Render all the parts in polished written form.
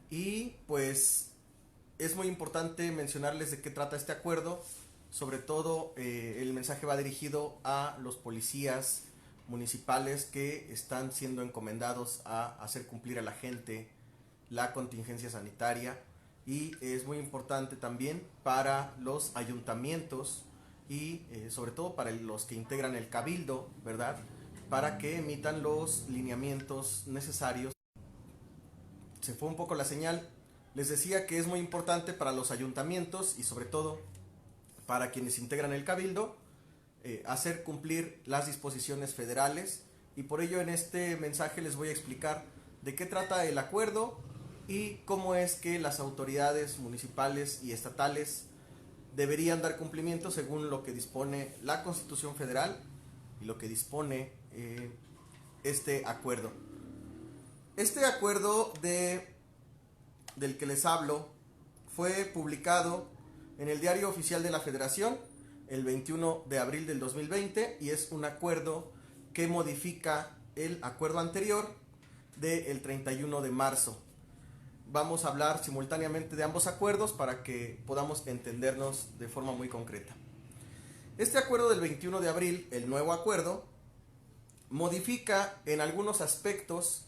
Y pues es muy importante mencionarles de qué trata este acuerdo. Sobre todo el mensaje va dirigido a los policías municipales que están siendo encomendados a hacer cumplir a la gente la contingencia sanitaria, y es muy importante también para los ayuntamientos y sobre todo para los que integran el cabildo, ¿verdad? Para que emitan los lineamientos necesarios. Se fue un poco la señal. Les decía que es muy importante para los ayuntamientos y sobre todo para quienes integran el cabildo hacer cumplir las disposiciones federales, y por ello en este mensaje les voy a explicar de qué trata el acuerdo y cómo es que las autoridades municipales y estatales deberían dar cumplimiento según lo que dispone la Constitución Federal y lo que dispone este acuerdo. Este acuerdo del que les hablo fue publicado en el Diario Oficial de la Federación el 21 de abril del 2020 y es un acuerdo que modifica el acuerdo anterior del 31 de marzo. Vamos a hablar simultáneamente de ambos acuerdos para que podamos entendernos de forma muy concreta. Este acuerdo del 21 de abril, el nuevo acuerdo, modifica en algunos aspectos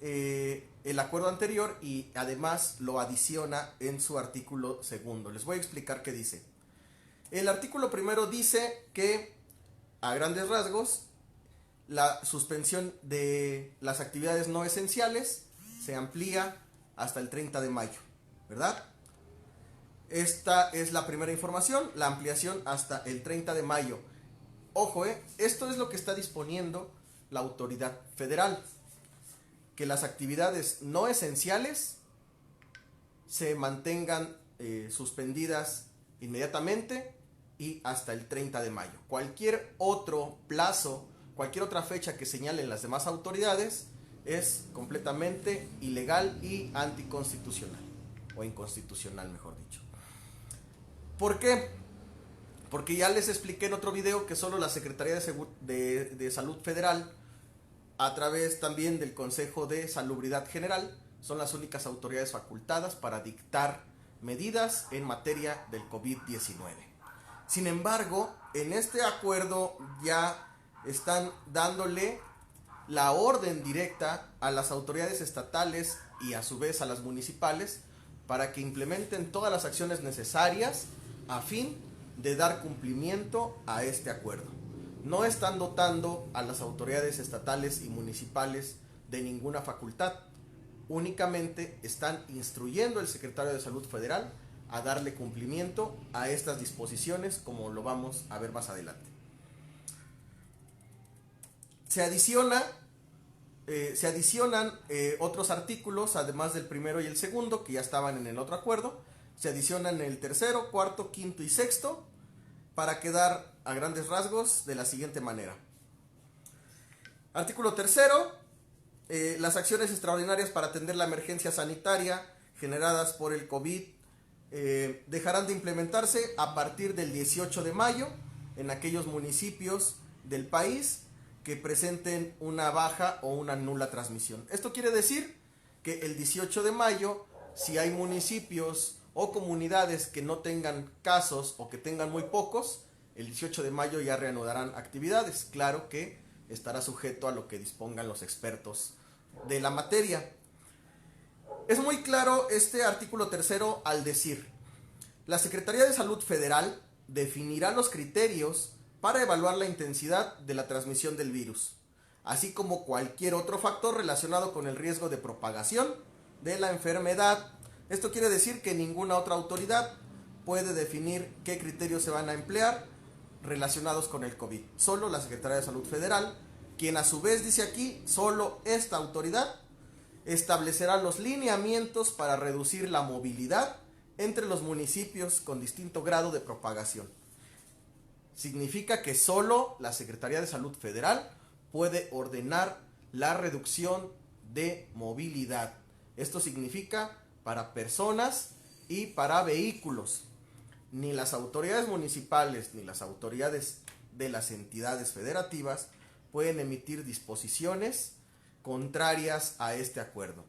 el acuerdo anterior y además lo adiciona en su artículo segundo. Les voy a explicar qué dice. El artículo primero dice que, a grandes rasgos, la suspensión de las actividades no esenciales se amplía hasta el 30 de mayo, ¿verdad? Esta es la primera información, la ampliación hasta el 30 de mayo. Ojo, esto es lo que está disponiendo la autoridad federal, que las actividades no esenciales se mantengan suspendidas inmediatamente y hasta el 30 de mayo. Cualquier otro plazo, cualquier otra fecha que señalen las demás autoridades es completamente ilegal y anticonstitucional, o inconstitucional, mejor dicho. ¿Por qué? Porque ya les expliqué en otro video que solo la Secretaría de Salud Federal, a través también del Consejo de Salubridad General, son las únicas autoridades facultadas para dictar medidas en materia del COVID-19. Sin embargo, en este acuerdo ya están dándole la orden directa a las autoridades estatales y a su vez a las municipales para que implementen todas las acciones necesarias a fin de dar cumplimiento a este acuerdo. No están dotando a las autoridades estatales y municipales de ninguna facultad, únicamente están instruyendo al secretario de Salud Federal a darle cumplimiento a estas disposiciones, como lo vamos a ver más adelante. Se adicionan otros artículos, además del primero y el segundo, que ya estaban en el otro acuerdo. Se adicionan el tercero, cuarto, quinto y sexto, para quedar a grandes rasgos de la siguiente manera. Artículo tercero, las acciones extraordinarias para atender la emergencia sanitaria generadas por el COVID dejarán de implementarse a partir del 18 de mayo en aquellos municipios del país que presenten una baja o una nula transmisión. Esto quiere decir que el 18 de mayo, si hay municipios o comunidades que no tengan casos o que tengan muy pocos, el 18 de mayo ya reanudarán actividades. Claro que estará sujeto a lo que dispongan los expertos de la materia. Es muy claro este artículo tercero al decir: la Secretaría de Salud Federal definirá los criterios para evaluar la intensidad de la transmisión del virus, así como cualquier otro factor relacionado con el riesgo de propagación de la enfermedad. Esto quiere decir que ninguna otra autoridad puede definir qué criterios se van a emplear relacionados con el COVID. Solo la Secretaría de Salud Federal, quien a su vez dice aquí, solo esta autoridad establecerá los lineamientos para reducir la movilidad entre los municipios con distinto grado de propagación. Significa que solo la Secretaría de Salud Federal puede ordenar la reducción de movilidad. Esto significa para personas y para vehículos. Ni las autoridades municipales ni las autoridades de las entidades federativas pueden emitir disposiciones contrarias a este acuerdo.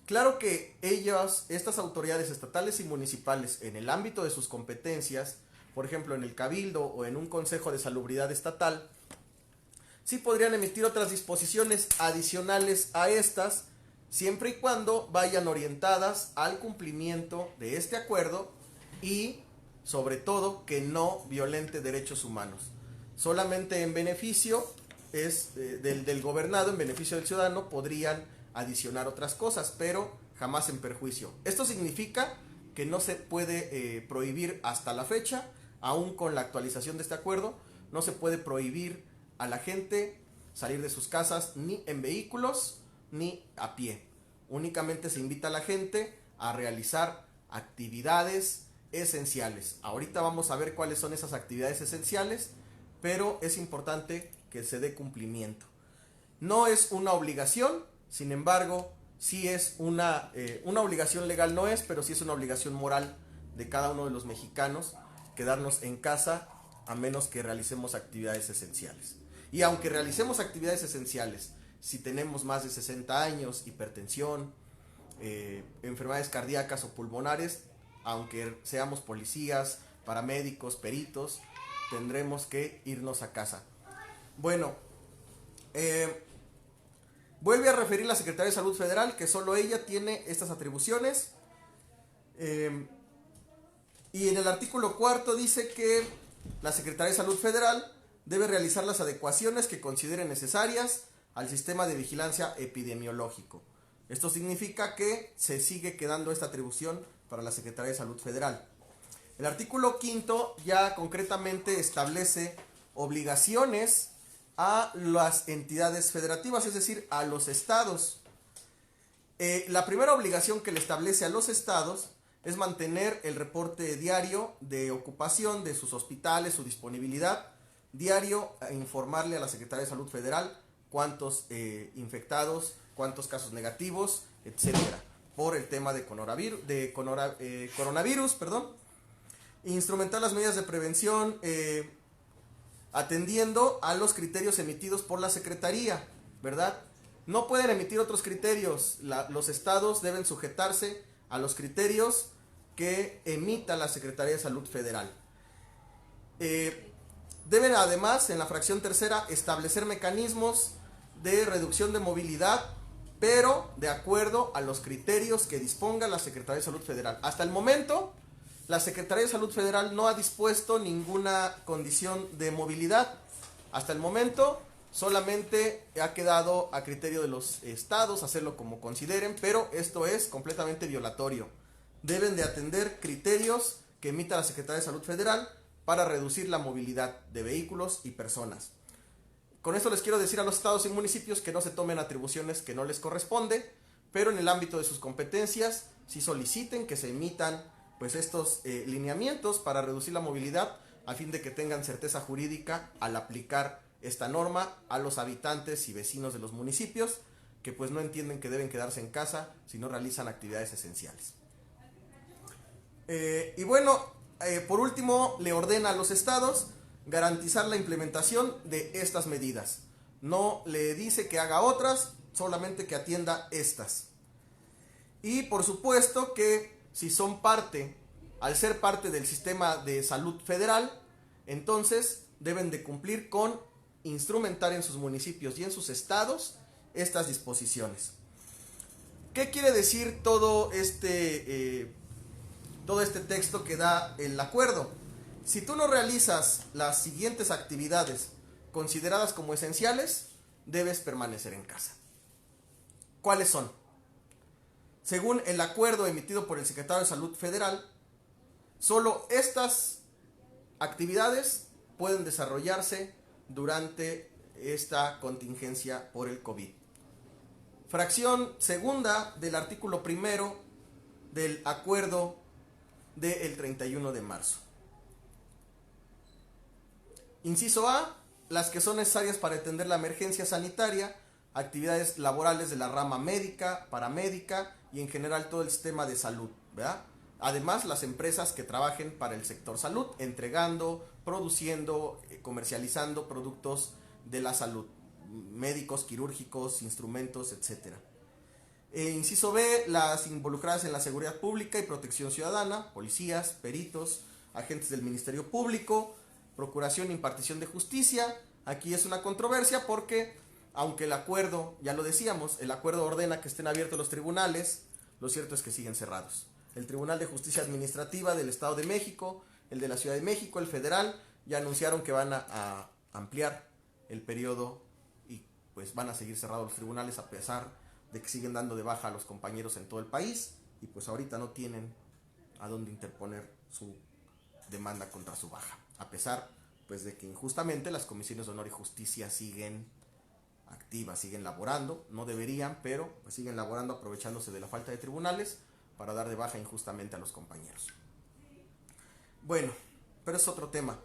Claro que ellas, estas autoridades estatales y municipales, en el ámbito de sus competencias, por ejemplo en el cabildo o en un consejo de salubridad estatal, sí podrían emitir otras disposiciones adicionales a estas, siempre y cuando vayan orientadas al cumplimiento de este acuerdo y, sobre todo, que no violente derechos humanos. Solamente en beneficio del gobernado, en beneficio del ciudadano, podrían adicionar otras cosas, pero jamás en perjuicio. Esto significa que no se puede prohibir hasta la fecha, aún con la actualización de este acuerdo, no se puede prohibir a la gente salir de sus casas ni en vehículos ni a pie. Únicamente se invita a la gente a realizar actividades esenciales. Ahorita vamos a ver cuáles son esas actividades esenciales, pero es importante que se dé cumplimiento. No es una obligación, sin embargo, sí es una obligación legal, no es, pero sí es una obligación moral de cada uno de los mexicanos quedarnos en casa a menos que realicemos actividades esenciales. Y aunque realicemos actividades esenciales, si tenemos más de 60 años, hipertensión, enfermedades cardíacas o pulmonares, aunque seamos policías, paramédicos, peritos, tendremos que irnos a casa. Bueno, vuelve a referir la Secretaría de Salud Federal que solo ella tiene estas atribuciones. Y en el artículo 4 dice que la Secretaría de Salud Federal debe realizar las adecuaciones que considere necesarias al sistema de vigilancia epidemiológico. Esto significa que se sigue quedando esta atribución para la Secretaría de Salud Federal. El artículo 5 ya concretamente establece obligaciones a las entidades federativas, es decir, a los estados. La primera obligación que le establece a los estados es mantener el reporte diario de ocupación de sus hospitales, su disponibilidad, diario informarle a la Secretaría de Salud Federal cuántos infectados, cuántos casos negativos, etcétera, por el tema de coronavirus, instrumentar las medidas de prevención atendiendo a los criterios emitidos por la Secretaría, ¿verdad? No pueden emitir otros criterios, los estados deben sujetarse a los criterios que emita la Secretaría de Salud Federal. Deben además, en la fracción tercera, establecer mecanismos de reducción de movilidad, pero de acuerdo a los criterios que disponga la Secretaría de Salud Federal. Hasta el momento, la Secretaría de Salud Federal no ha dispuesto ninguna condición de movilidad. Hasta el momento, solamente ha quedado a criterio de los estados hacerlo como consideren, pero esto es completamente violatorio. Deben de atender criterios que emita la Secretaría de Salud Federal para reducir la movilidad de vehículos y personas. Con esto les quiero decir a los estados y municipios que no se tomen atribuciones que no les corresponde, pero en el ámbito de sus competencias sí soliciten que se emitan pues estos lineamientos para reducir la movilidad a fin de que tengan certeza jurídica al aplicar esta norma a los habitantes y vecinos de los municipios que pues no entienden que deben quedarse en casa si no realizan actividades esenciales. Y bueno, por último le ordena a los estados garantizar la implementación de estas medidas. No le dice que haga otras, solamente que atienda estas. Y por supuesto que si son parte, al ser parte del sistema de salud federal, entonces deben de cumplir con instrumentar en sus municipios y en sus estados estas disposiciones. ¿Qué quiere decir todo este texto que da el acuerdo? Si tú no realizas las siguientes actividades consideradas como esenciales, debes permanecer en casa. ¿Cuáles son? Según el acuerdo emitido por el Secretario de Salud Federal, solo estas actividades pueden desarrollarse durante esta contingencia por el COVID. Fracción segunda del artículo primero del acuerdo del 31 de marzo. Inciso A, las que son necesarias para atender la emergencia sanitaria, actividades laborales de la rama médica, paramédica y en general todo el sistema de salud, ¿verdad? Además, las empresas que trabajen para el sector salud, entregando, produciendo, comercializando productos de la salud, médicos, quirúrgicos, instrumentos, etc. Inciso B, las involucradas en la seguridad pública y protección ciudadana, policías, peritos, agentes del Ministerio Público, procuración e impartición de justicia. Aquí es una controversia porque, aunque el acuerdo, ya lo decíamos, el acuerdo ordena que estén abiertos los tribunales, lo cierto es que siguen cerrados. El Tribunal de Justicia Administrativa del Estado de México, el de la Ciudad de México, el federal, ya anunciaron que van a ampliar el periodo y pues van a seguir cerrados los tribunales a pesar de que siguen dando de baja a los compañeros en todo el país y pues ahorita no tienen a dónde interponer su demanda contra su baja, a pesar pues de que injustamente las comisiones de honor y justicia siguen activas, siguen laborando, no deberían, pero pues siguen laborando aprovechándose de la falta de tribunales para dar de baja injustamente a los compañeros. Bueno, pero es otro tema.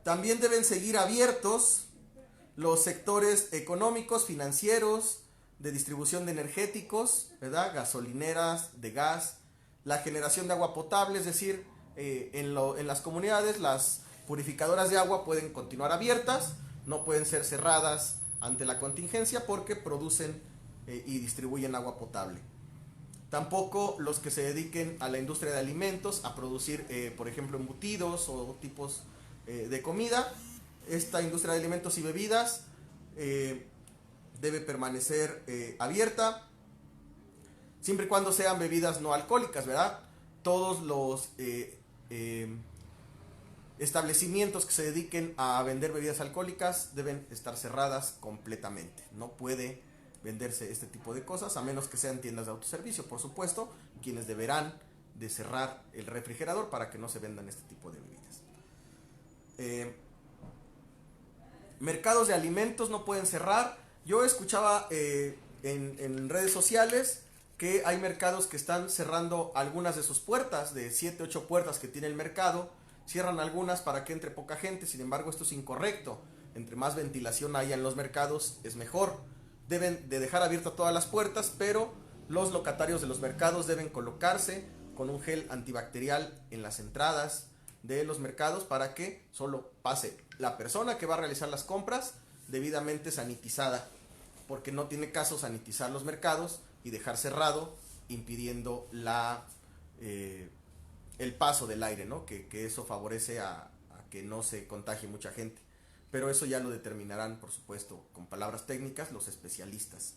También deben seguir abiertos los sectores económicos, financieros, de distribución de energéticos, ¿verdad? Gasolineras, de gas, la generación de agua potable, es decir, en las comunidades las purificadoras de agua pueden continuar abiertas, no pueden ser cerradas ante la contingencia porque producen y distribuyen agua potable. Tampoco los que se dediquen a la industria de alimentos, a producir, por ejemplo, embutidos o tipos de comida. Esta industria de alimentos y bebidas debe permanecer abierta, siempre y cuando sean bebidas no alcohólicas, ¿verdad? Todos los establecimientos que se dediquen a vender bebidas alcohólicas deben estar cerradas completamente. No puede venderse este tipo de cosas, a menos que sean tiendas de autoservicio, por supuesto, quienes deberán de cerrar el refrigerador para que no se vendan este tipo de bebidas. Mercados de alimentos no pueden cerrar. Yo escuchaba en redes sociales que hay mercados que están cerrando algunas de sus puertas, de 7, 8 puertas que tiene el mercado, cierran algunas para que entre poca gente. Sin embargo, esto es incorrecto. Entre más ventilación haya en los mercados es mejor. Deben de dejar abiertas todas las puertas, pero los locatarios de los mercados deben colocarse con un gel antibacterial en las entradas de los mercados para que solo pase la persona que va a realizar las compras debidamente sanitizada, porque no tiene caso sanitizar los mercados y dejar cerrado impidiendo el paso del aire, ¿no? Que eso favorece a que no se contagie mucha gente. Pero eso ya lo determinarán, por supuesto, con palabras técnicas, los especialistas.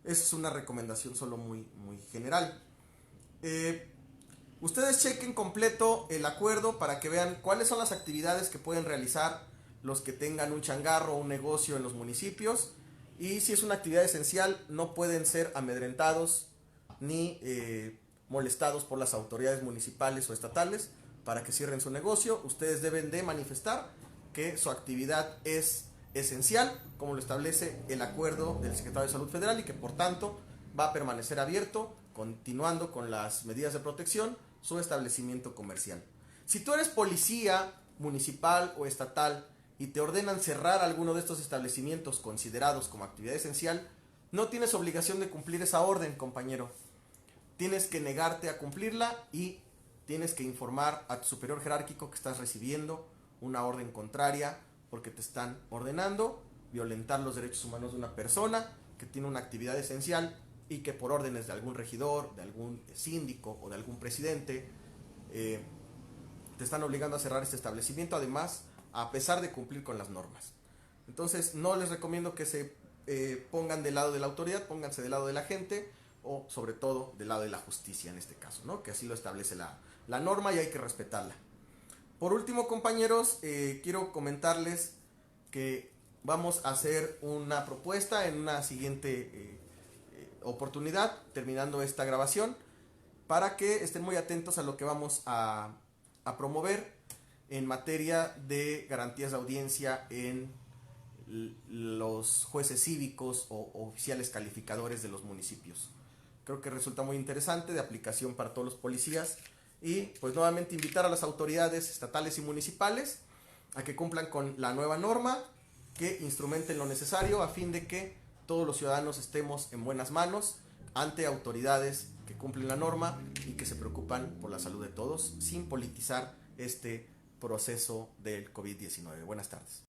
Esa es una recomendación solo muy general. Ustedes chequen completo el acuerdo para que vean cuáles son las actividades que pueden realizar los que tengan un changarro o un negocio en los municipios. Y si es una actividad esencial, no pueden ser amedrentados ni molestados por las autoridades municipales o estatales para que cierren su negocio. Ustedes deben de manifestar que su actividad es esencial, como lo establece el acuerdo del Secretario de Salud Federal, y que por tanto va a permanecer abierto, continuando con las medidas de protección, su establecimiento comercial. Si tú eres policía municipal o estatal y te ordenan cerrar alguno de estos establecimientos considerados como actividad esencial, no tienes obligación de cumplir esa orden, compañero. Tienes que negarte a cumplirla y tienes que informar a tu superior jerárquico que estás recibiendo una orden contraria porque te están ordenando violentar los derechos humanos de una persona que tiene una actividad esencial y que por órdenes de algún regidor, de algún síndico o de algún presidente te están obligando a cerrar este establecimiento, además a pesar de cumplir con las normas. Entonces no les recomiendo que se pongan del lado de la autoridad, pónganse del lado de la gente o sobre todo del lado de la justicia en este caso, ¿no? Que así lo establece la norma y hay que respetarla. Por último, compañeros, quiero comentarles que vamos a hacer una propuesta en una siguiente oportunidad, terminando esta grabación, para que estén muy atentos a lo que vamos a promover en materia de garantías de audiencia en los jueces cívicos o oficiales calificadores de los municipios. Creo que resulta muy interesante, de aplicación para todos los policías. Y pues nuevamente invitar a las autoridades estatales y municipales a que cumplan con la nueva norma, que instrumenten lo necesario a fin de que todos los ciudadanos estemos en buenas manos ante autoridades que cumplen la norma y que se preocupan por la salud de todos sin politizar este proceso del COVID-19. Buenas tardes.